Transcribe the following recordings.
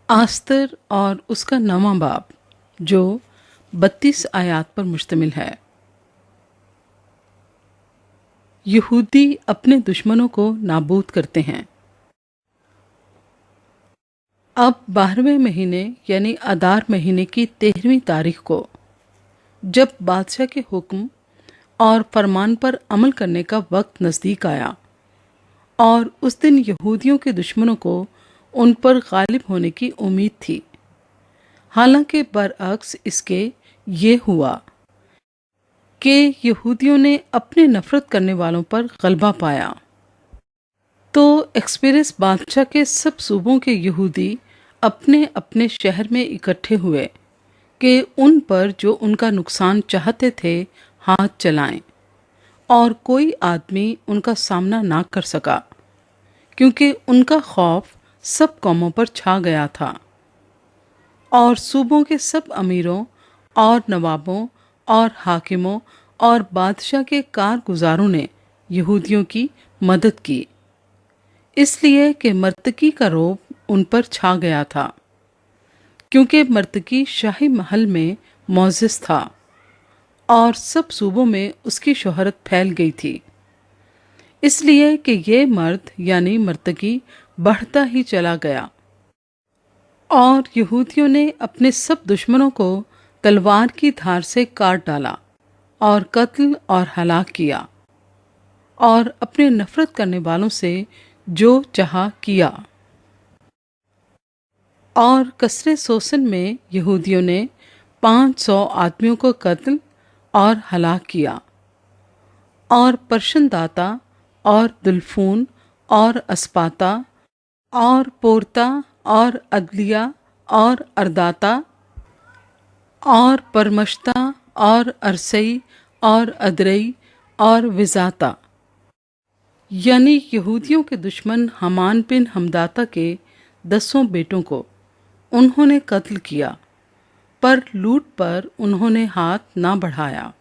आस्तर और उसका नवां बाब जो 32 आयात पर मुश्तमिल है। यहूदी अपने दुश्मनों को नाबूद करते हैं। अब 12वें महीने यानी अदार महीने की 13वीं तारीख को जब बादशाह के हुक्म और फरमान पर अमल करने का वक्त नज़दीक आया और उस दिन यहूदियों के दुश्मनों को उन पर गालिब होने की उम्मीद थी। हालांकि बरअक्स इसके ये हुआ कि यहूदियों ने अपने नफरत करने वालों पर गलबा पाया। तो एक्सपीरियंस बादशाह के सब सूबों के यहूदी अपने अपने शहर में इकट्ठे हुए कि उन पर जो उनका नुकसान चाहते थे हाथ चलाएं, और कोई आदमी उनका सामना ना कर सका क्योंकि उनका खौफ सब कौमों पर छा गया था। और सूबों के सब अमीरों और नवाबों और हाकिमों और बादशाह के कारगुजारों ने यहूदियों की मदद की, इसलिए कि मर्तकी का रोब उन पर छा गया था, क्योंकि मर्तकी शाही महल में मौजिज़ था और सब सूबों में उसकी शोहरत फैल गई थी, इसलिए कि ये मर्द यानी मर्तकी बढ़ता ही चला गया। और यहूदियों ने अपने सब दुश्मनों को तलवार की धार से काट डाला और कत्ल और हलाक किया, और अपने नफरत करने वालों से जो चाहा किया। और कसरे सोसन में यहूदियों ने 500 आदमियों को कत्ल और हलाक किया, और परशनदाता और दुल्फून और अस्पाता और पोरता और अदलिया और अरदाता और परमश्ता और अरसई और अदरई और विजाता यानी यहूदियों के दुश्मन हमान बिन हमदाता के 10 बेटों को उन्होंने कत्ल किया, पर लूट पर उन्होंने हाथ ना बढ़ाया।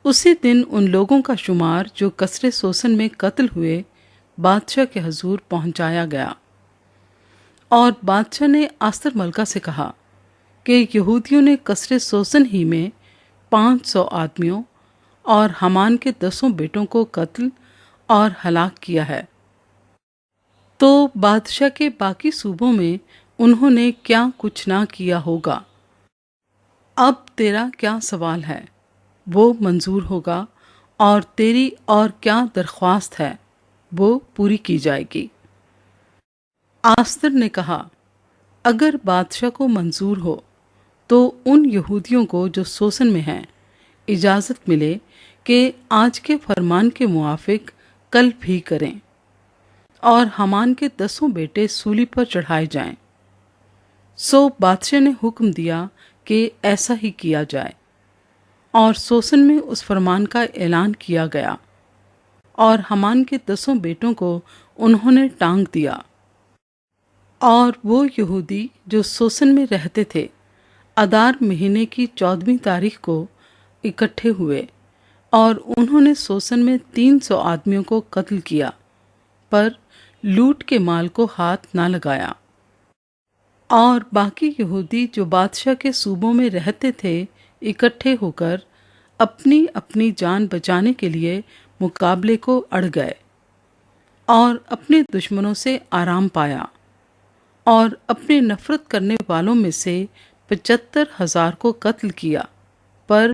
उसी दिन उन लोगों का शुमार जो कसरे सोसन में कत्ल हुए बादशाह के हजूर पहुंचाया गया, और बादशाह ने आस्तर मलका से कहा कि यहूदियों ने कसरे सोसन ही में 500 आदमियों और हमान के 10 बेटों को कत्ल और हलाक किया है। तो बादशाह के बाकी सूबों में उन्होंने क्या कुछ ना किया होगा। अब तेरा क्या सवाल है वो मंजूर होगा, और तेरी और क्या दरख्वास्त है वो पूरी की जाएगी। आस्तर ने कहा, अगर बादशाह को मंजूर हो तो उन यहूदियों को जो सोसन में हैं इजाज़त मिले कि आज के फरमान के मुआफिक कल भी करें, और हमान के 10 बेटे सूली पर चढ़ाए जाएं। सो बादशाह ने हुक्म दिया कि ऐसा ही किया जाए, और सोसन में उस फरमान का ऐलान किया गया, और हमान के 10 बेटों को उन्होंने टांग दिया। और वो यहूदी जो सोसन में रहते थे अदार महीने की 14वीं तारीख को इकट्ठे हुए, और उन्होंने सोसन में 300 आदमियों को कत्ल किया, पर लूट के माल को हाथ ना लगाया। और बाकी यहूदी जो बादशाह के सूबों में रहते थे इकट्ठे होकर अपनी अपनी जान बचाने के लिए मुकाबले को अड़ गए, और अपने दुश्मनों से आराम पाया, और अपने नफरत करने वालों में से 75,000 को कत्ल किया, पर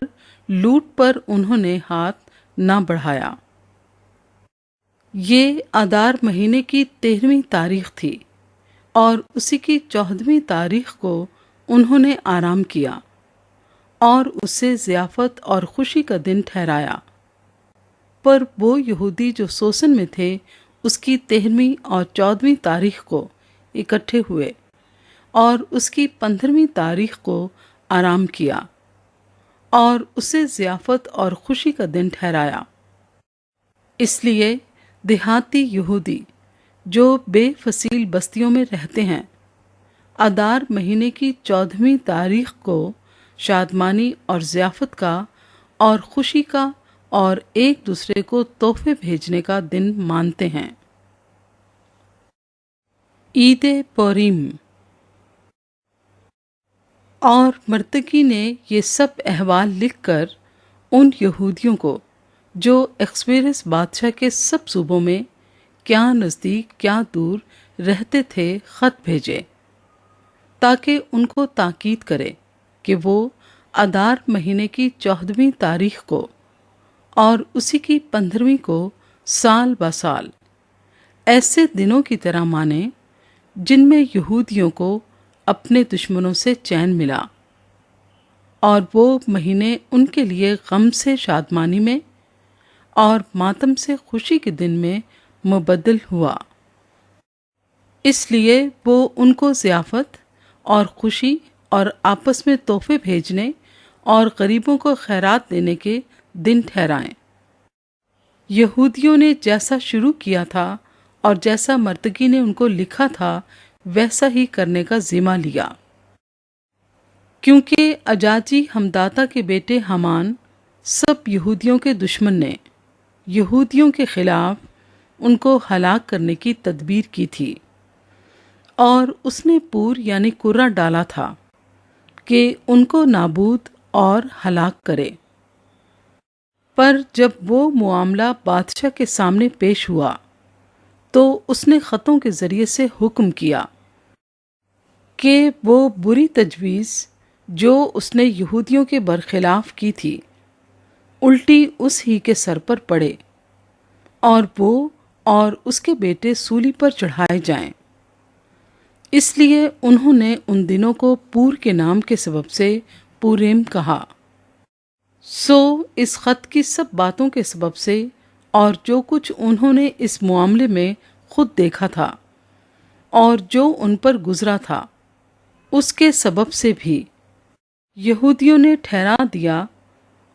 लूट पर उन्होंने हाथ ना बढ़ाया। ये अदार महीने की 13वीं तारीख थी, और उसी की 14वीं तारीख को उन्होंने आराम किया और उसे ज़ियाफत और खुशी का दिन ठहराया। पर वो यहूदी जो सोसन में थे उसकी 13वीं और 14वीं तारीख को इकट्ठे हुए, और उसकी 15वीं तारीख को आराम किया और उसे ज़ियाफत और खुशी का दिन ठहराया। इसलिए देहाती यहूदी जो बेफसील बस्तियों में रहते हैं अदार महीने की 14वीं तारीख को शादमानी और ज़ियाफत का और खुशी का और एक दूसरे को तोहफे भेजने का दिन मानते हैं। عید پوریم۔ اور مرتقی نے یہ سب احوال لکھ کر ان یہودیوں کو جو اخشویروس بادشاہ کے سب صوبوں میں کیا نزدیک کیا دور رہتے تھے خط بھیجے، تاکہ ان کو تاکید کرے کہ وہ آدار مہینے کی 14ویں تاریخ کو اور اسی کی 15ویں کو سال بسال ایسے دنوں کی طرح مانیں جن میں یہودیوں کو اپنے دشمنوں سے چین ملا، اور وہ مہینے ان کے لیے غم سے شادمانی میں اور ماتم سے خوشی کے دن میں مبدل ہوا۔ اس لیے وہ ان کو ضیافت اور خوشی اور آپس میں تحفے بھیجنے اور غریبوں کو خیرات دینے کے دن ٹھہرائیں۔ یہودیوں نے جیسا شروع کیا تھا اور جیسا مرتقی نے ان کو لکھا تھا ویسا ہی کرنے کا ذمہ لیا، کیونکہ اجاجی ہمداتا کے بیٹے حامان سب یہودیوں کے دشمن نے یہودیوں کے خلاف ان کو ہلاک کرنے کی تدبیر کی تھی، اور اس نے پور یعنی کرہ ڈالا تھا کہ ان کو نابود اور ہلاک کرے۔ پر جب وہ معاملہ بادشاہ کے سامنے پیش ہوا تو اس نے خطوں کے ذریعے سے حکم کیا کہ وہ بری تجویز جو اس نے یہودیوں کے برخلاف کی تھی الٹی اس ہی کے سر پر پڑے، اور وہ اور اس کے بیٹے سولی پر چڑھائے جائیں۔ اس لیے انہوں نے ان دنوں کو پور کے نام کے سبب سے پوریم کہا۔ سو اس خط کی سب باتوں کے سبب سے اور جو کچھ انہوں نے اس معاملے میں خود دیکھا تھا اور جو ان پر گزرا تھا اس کے سبب سے بھی یہودیوں نے ٹھہرا دیا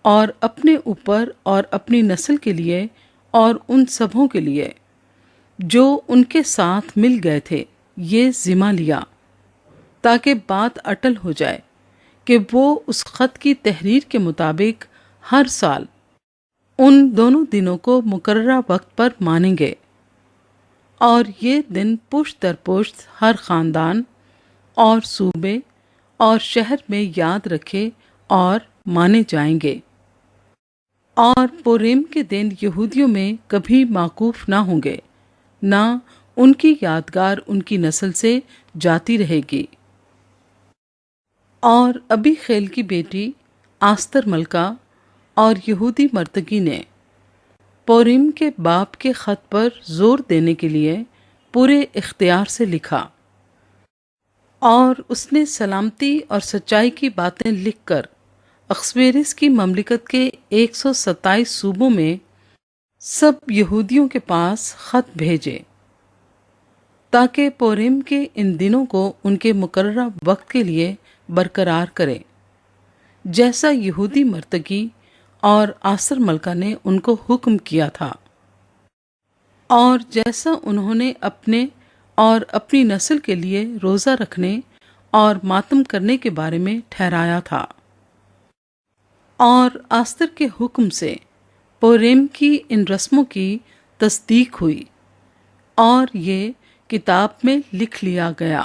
اور اپنے اوپر اور اپنی نسل کے لیے اور ان سبھوں کے لیے جو ان کے ساتھ مل گئے تھے یہ ذمہ لیا، تاکہ بات اٹل ہو جائے کہ وہ اس خط کی تحریر کے مطابق ہر سال ان دونوں دنوں کو مقررہ وقت پر مانیں گے، اور یہ دن پشت در پشت ہر خاندان اور صوبے اور شہر میں یاد رکھے اور مانے جائیں گے، اور پوریم کے دن یہودیوں میں کبھی موقوف نہ ہوں گے، نہ ان کی یادگار ان کی نسل سے جاتی رہے گی۔ اور ابی خیل کی بیٹی آستر ملکہ اور یہودی مرتقی نے پوریم کے باپ کے خط پر زور دینے کے لیے پورے اختیار سے لکھا، اور اس نے سلامتی اور سچائی کی باتیں لکھ کر اخشویروس کی مملکت کے 127 صوبوں میں سب یہودیوں کے پاس خط بھیجے، تاکہ پوریم کے ان دنوں کو ان کے مقررہ وقت کے لیے برقرار کرے، جیسا یہودی مرتقی اور آستر ملکہ نے ان کو حکم کیا تھا، اور جیسا انہوں نے اپنے اور اپنی نسل کے لیے روزہ رکھنے اور ماتم کرنے کے بارے میں ٹھہرایا تھا۔ اور آستر کے حکم سے پوریم کی ان رسموں کی تصدیق ہوئی اور یہ کتاب میں لکھ لیا گیا۔